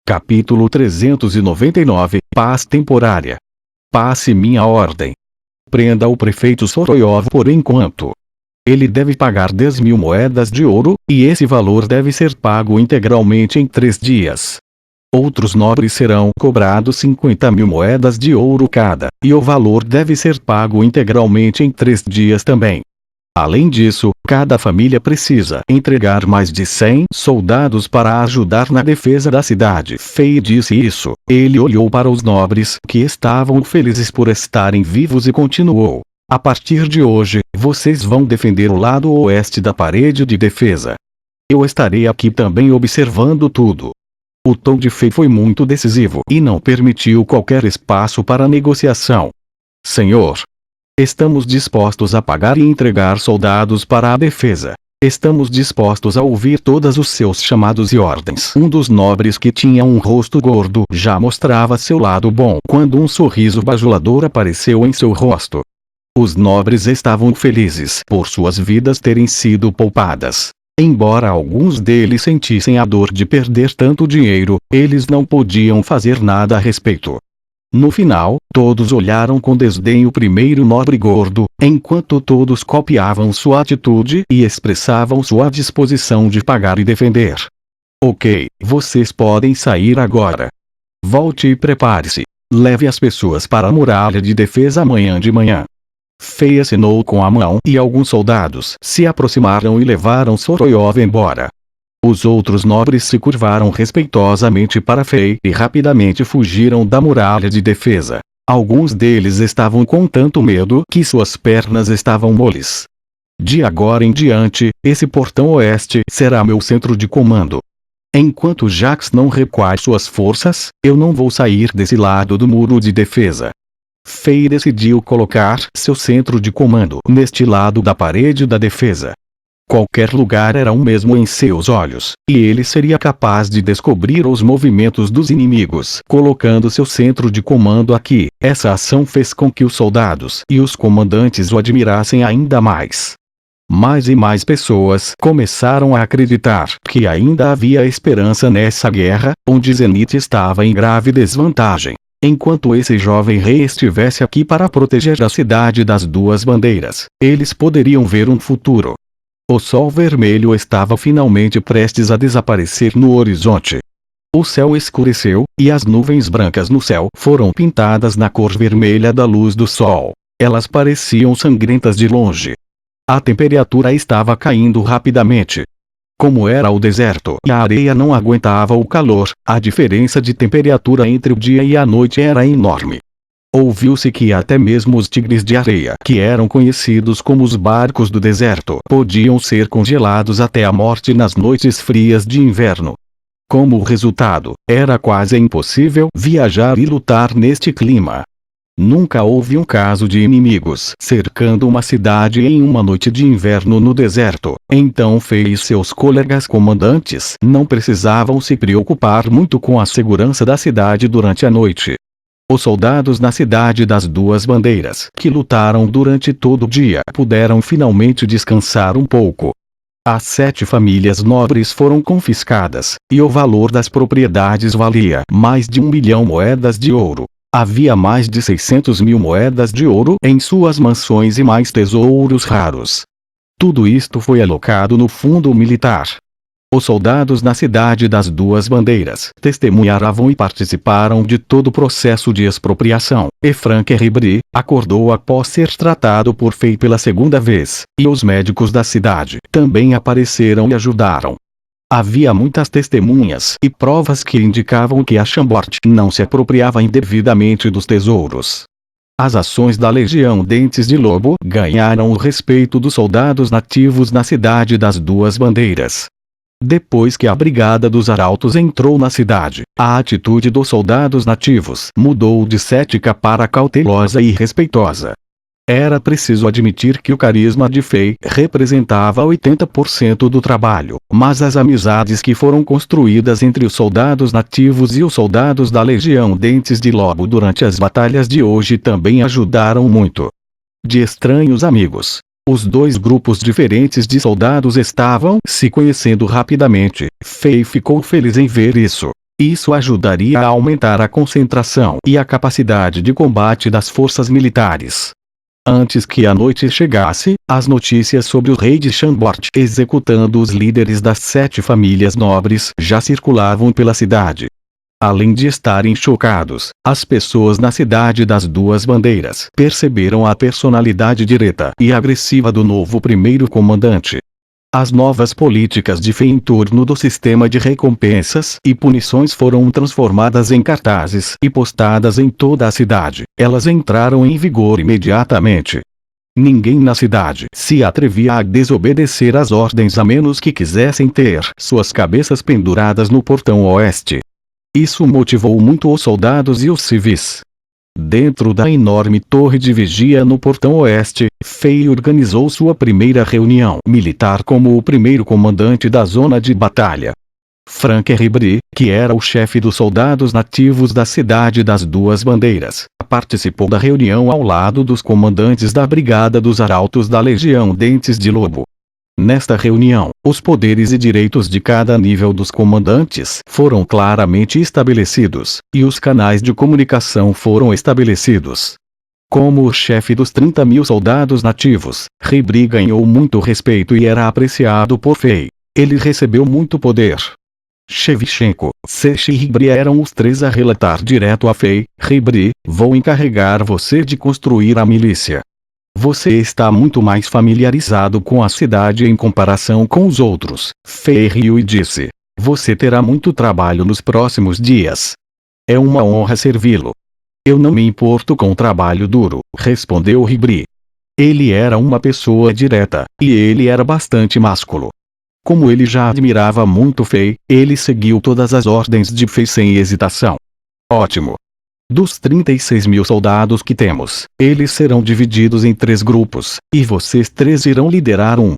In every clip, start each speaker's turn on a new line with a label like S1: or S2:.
S1: Capítulo 399 Paz temporária. Passe minha ordem. Prenda o prefeito Soroyov por enquanto. Ele deve pagar 10.000 moedas de ouro, e esse valor deve ser pago integralmente em 3 dias. Outros nobres serão cobrados 50.000 moedas de ouro cada, e o valor deve ser pago integralmente em 3 dias também. Além disso, cada família precisa entregar mais de 100 soldados para ajudar na defesa da cidade. Fei disse isso. Ele olhou para os nobres que estavam felizes por estarem vivos e continuou. A partir de hoje, vocês vão defender o lado oeste da parede de defesa. Eu estarei aqui também observando tudo. O tom de Fei foi muito decisivo e não permitiu qualquer espaço para negociação. Senhor, estamos dispostos a pagar e entregar soldados para a defesa. Estamos dispostos a ouvir todos os seus chamados e ordens. Um dos nobres, que tinha um rosto gordo, já mostrava seu lado bom quando um sorriso bajulador apareceu em seu rosto. Os nobres estavam felizes por suas vidas terem sido poupadas. Embora alguns deles sentissem a dor de perder tanto dinheiro, eles não podiam fazer nada a respeito. No final, todos olharam com desdém o primeiro nobre gordo, enquanto todos copiavam sua atitude e expressavam sua disposição de pagar e defender. Ok, vocês podem sair agora. Volte e prepare-se. Leve as pessoas para a muralha de defesa amanhã de manhã. Fei assinou com a mão e alguns soldados se aproximaram e levaram Soroyov embora. Os outros nobres se curvaram respeitosamente para Fei e rapidamente fugiram da muralha de defesa. Alguns deles estavam com tanto medo que suas pernas estavam moles. De agora em diante, esse portão oeste será meu centro de comando. Enquanto Jax não recuar suas forças, eu não vou sair desse lado do muro de defesa. Fei decidiu colocar seu centro de comando neste lado da parede da defesa. Qualquer lugar era o mesmo em seus olhos, e ele seria capaz de descobrir os movimentos dos inimigos colocando seu centro de comando aqui. Essa ação fez com que os soldados e os comandantes o admirassem ainda mais. Mais e mais pessoas começaram a acreditar que ainda havia esperança nessa guerra, onde Zenith estava em grave desvantagem. Enquanto esse jovem rei estivesse aqui para proteger a cidade das duas bandeiras, eles poderiam ver um futuro. O sol vermelho estava finalmente prestes a desaparecer no horizonte. O céu escureceu, e as nuvens brancas no céu foram pintadas na cor vermelha da luz do sol. Elas pareciam sangrentas de longe. A temperatura estava caindo rapidamente. Como era o deserto e a areia não aguentava o calor, a diferença de temperatura entre o dia e a noite era enorme. Ouviu-se que até mesmo os tigres de areia, que eram conhecidos como os barcos do deserto, podiam ser congelados até a morte nas noites frias de inverno. Como resultado, era quase impossível viajar e lutar neste clima. Nunca houve um caso de inimigos cercando uma cidade em uma noite de inverno no deserto. Então Fei e seus colegas comandantes não precisavam se preocupar muito com a segurança da cidade durante a noite. Os soldados na cidade das duas bandeiras, que lutaram durante todo o dia, puderam finalmente descansar um pouco. As 7 famílias nobres foram confiscadas, e o valor das propriedades valia mais de 1 milhão moedas de ouro. Havia mais de 600.000 moedas de ouro em suas mansões e mais tesouros raros. Tudo isto foi alocado no fundo militar. Os soldados na cidade das duas bandeiras testemunharam e participaram de todo o processo de expropriação. E Frank Ribri acordou após ser tratado por Fei pela segunda vez, e os médicos da cidade também apareceram e ajudaram. Havia muitas testemunhas e provas que indicavam que a Chambord não se apropriava indevidamente dos tesouros. As ações da Legião Dentes de Lobo ganharam o respeito dos soldados nativos na cidade das duas bandeiras. Depois que a Brigada dos Arautos entrou na cidade, a atitude dos soldados nativos mudou de cética para cautelosa e respeitosa. Era preciso admitir que o carisma de Fei representava 80% do trabalho, mas as amizades que foram construídas entre os soldados nativos e os soldados da Legião Dentes de Lobo durante as batalhas de hoje também ajudaram muito. De estranhos amigos, os 2 grupos diferentes de soldados estavam se conhecendo rapidamente. Fei ficou feliz em ver isso. Isso ajudaria a aumentar a concentração e a capacidade de combate das forças militares. Antes que a noite chegasse, as notícias sobre o rei de Chambord executando os líderes das 7 famílias nobres já circulavam pela cidade. Além de estarem chocados, as pessoas na cidade das Duas Bandeiras perceberam a personalidade direta e agressiva do novo primeiro comandante. As novas políticas de fé em torno do sistema de recompensas e punições foram transformadas em cartazes e postadas em toda a cidade. Elas entraram em vigor imediatamente. Ninguém na cidade se atrevia a desobedecer às ordens a menos que quisessem ter suas cabeças penduradas no portão oeste. Isso motivou muito os soldados e os civis. Dentro da enorme torre de vigia no portão oeste, Fei organizou sua primeira reunião militar como o primeiro comandante da zona de batalha. Frank Ribri, que era o chefe dos soldados nativos da cidade das Duas Bandeiras, participou da reunião ao lado dos comandantes da Brigada dos Arautos da Legião Dentes de Lobo. Nesta reunião, os poderes e direitos de cada nível dos comandantes foram claramente estabelecidos, e os canais de comunicação foram estabelecidos. Como o chefe dos 30.000 soldados nativos, Ribri ganhou muito respeito e era apreciado por Fei. Ele recebeu muito poder. Shevchenko, Sesh e Ribri eram os 3 a relatar direto a Fei. Ribri, vou encarregar você de construir a milícia. Você está muito mais familiarizado com a cidade em comparação com os outros. Fei riu e disse: você terá muito trabalho nos próximos dias. É uma honra servi-lo. Eu não me importo com trabalho duro, respondeu Ribri. Ele era uma pessoa direta, e ele era bastante másculo. Como ele já admirava muito Fei, ele seguiu todas as ordens de Fei sem hesitação. Ótimo! Dos 36.000 soldados que temos, eles serão divididos em 3 grupos, e vocês 3 irão liderar um.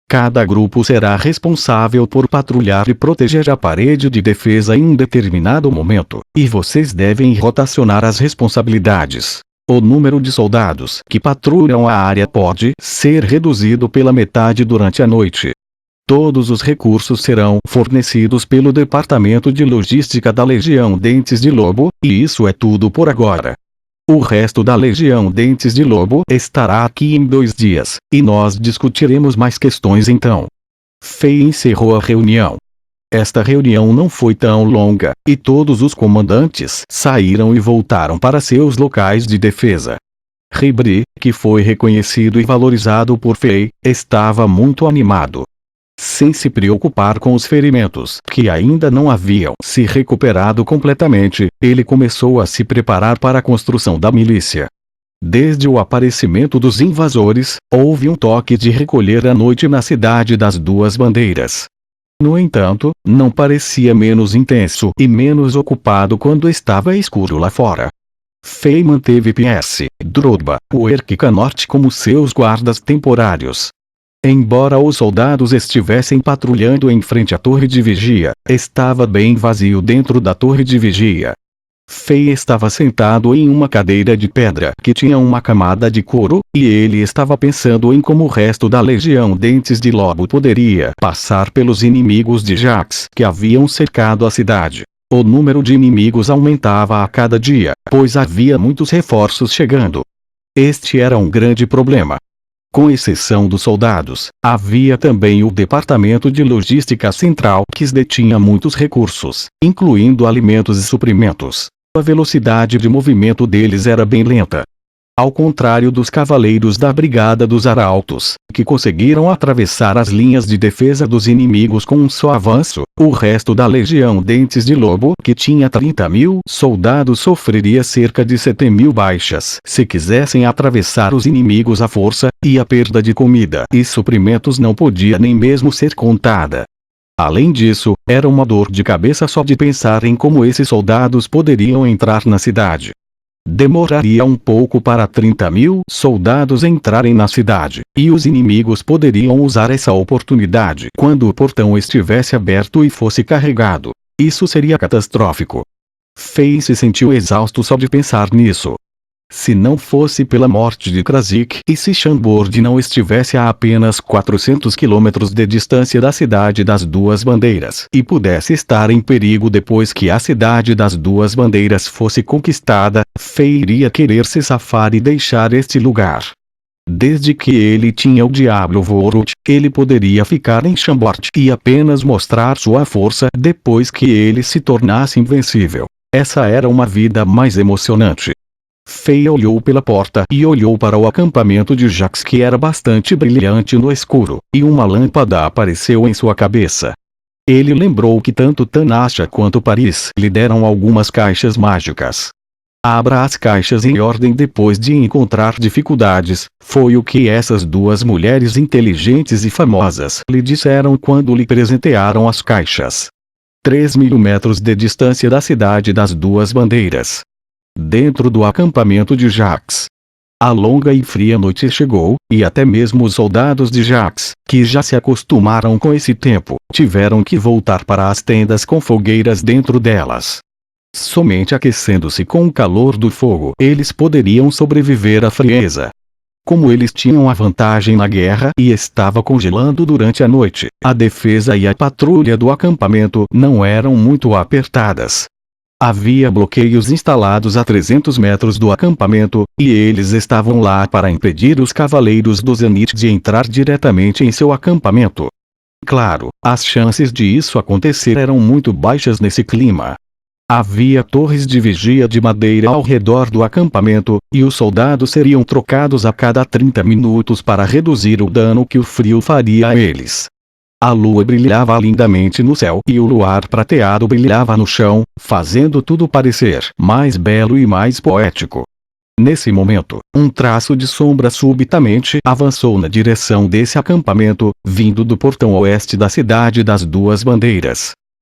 S1: Cada grupo será responsável por patrulhar e proteger a parede de defesa em um determinado momento, e vocês devem rotacionar as responsabilidades. O número de soldados que patrulham a área pode ser reduzido pela metade durante a noite. Todos os recursos serão fornecidos pelo Departamento de Logística da Legião Dentes de Lobo, e isso é tudo por agora. O resto da Legião Dentes de Lobo estará aqui em 2 dias, e nós discutiremos mais questões então. Fei encerrou a reunião. Esta reunião não foi tão longa, e todos os comandantes saíram e voltaram para seus locais de defesa. Ribri, que foi reconhecido e valorizado por Fei, estava muito animado. Sem se preocupar com os ferimentos que ainda não haviam se recuperado completamente, ele começou a se preparar para a construção da milícia. Desde o aparecimento dos invasores, houve um toque de recolher à noite na cidade das Duas Bandeiras. No entanto, não parecia menos intenso e menos ocupado quando estava escuro lá fora. Fei manteve PS, Drogba, Uerk e Canorte como seus guardas temporários. Embora os soldados estivessem patrulhando em frente à torre de vigia, estava bem vazio dentro da torre de vigia. Fei estava sentado em uma cadeira de pedra que tinha uma camada de couro, e ele estava pensando em como o resto da Legião Dentes de Lobo poderia passar pelos inimigos de Jax que haviam cercado a cidade. O número de inimigos aumentava a cada dia, pois havia muitos reforços chegando. Este era um grande problema. Com exceção dos soldados, havia também o Departamento de Logística Central que detinha muitos recursos, incluindo alimentos e suprimentos. A velocidade de movimento deles era bem lenta. Ao contrário dos cavaleiros da Brigada dos Arautos, que conseguiram atravessar as linhas de defesa dos inimigos com um só avanço, o resto da Legião Dentes de Lobo, que tinha 30.000 soldados, sofreria cerca de 7.000 baixas se quisessem atravessar os inimigos à força, e a perda de comida e suprimentos não podia nem mesmo ser contada. Além disso, era uma dor de cabeça só de pensar em como esses soldados poderiam entrar na cidade. Demoraria um pouco para 30.000 soldados entrarem na cidade, e os inimigos poderiam usar essa oportunidade quando o portão estivesse aberto e fosse carregado. Isso seria catastrófico. Fei se sentiu exausto só de pensar nisso. Se não fosse pela morte de Krasik e se Chambord não estivesse a apenas 400 quilômetros de distância da Cidade das Duas Bandeiras e pudesse estar em perigo depois que a Cidade das Duas Bandeiras fosse conquistada, Fei iria querer se safar e deixar este lugar. Desde que ele tinha o Diablo Vorut, ele poderia ficar em Chambord e apenas mostrar sua força depois que ele se tornasse invencível. Essa era uma vida mais emocionante. Fei olhou pela porta e olhou para o acampamento de Jax, que era bastante brilhante no escuro, e uma lâmpada apareceu em sua cabeça. Ele lembrou que tanto Tanasha quanto Paris lhe deram algumas caixas mágicas. Abra as caixas em ordem depois de encontrar dificuldades, foi o que essas duas mulheres inteligentes e famosas lhe disseram quando lhe presentearam as caixas. 3.000 metros de distância da Cidade das Duas Bandeiras. Dentro do acampamento de Jax. A longa e fria noite chegou, e até mesmo os soldados de Jax, que já se acostumaram com esse tempo, tiveram que voltar para as tendas com fogueiras dentro delas. Somente aquecendo-se com o calor do fogo eles poderiam sobreviver à frieza. Como eles tinham a vantagem na guerra e estava congelando durante a noite, a defesa e a patrulha do acampamento não eram muito apertadas. Havia bloqueios instalados a 300 metros do acampamento, e eles estavam lá para impedir os cavaleiros do Zenith de entrar diretamente em seu acampamento. Claro, as chances de isso acontecer eram muito baixas nesse clima. Havia torres de vigia de madeira ao redor do acampamento, e os soldados seriam trocados a cada 30 minutos para reduzir o dano que o frio faria a eles. A lua brilhava lindamente no céu e o luar prateado brilhava no chão, fazendo tudo parecer mais belo e mais poético. Nesse momento, um traço de sombra subitamente avançou na direção desse acampamento, vindo do portão oeste da Cidade das Duas Bandeiras.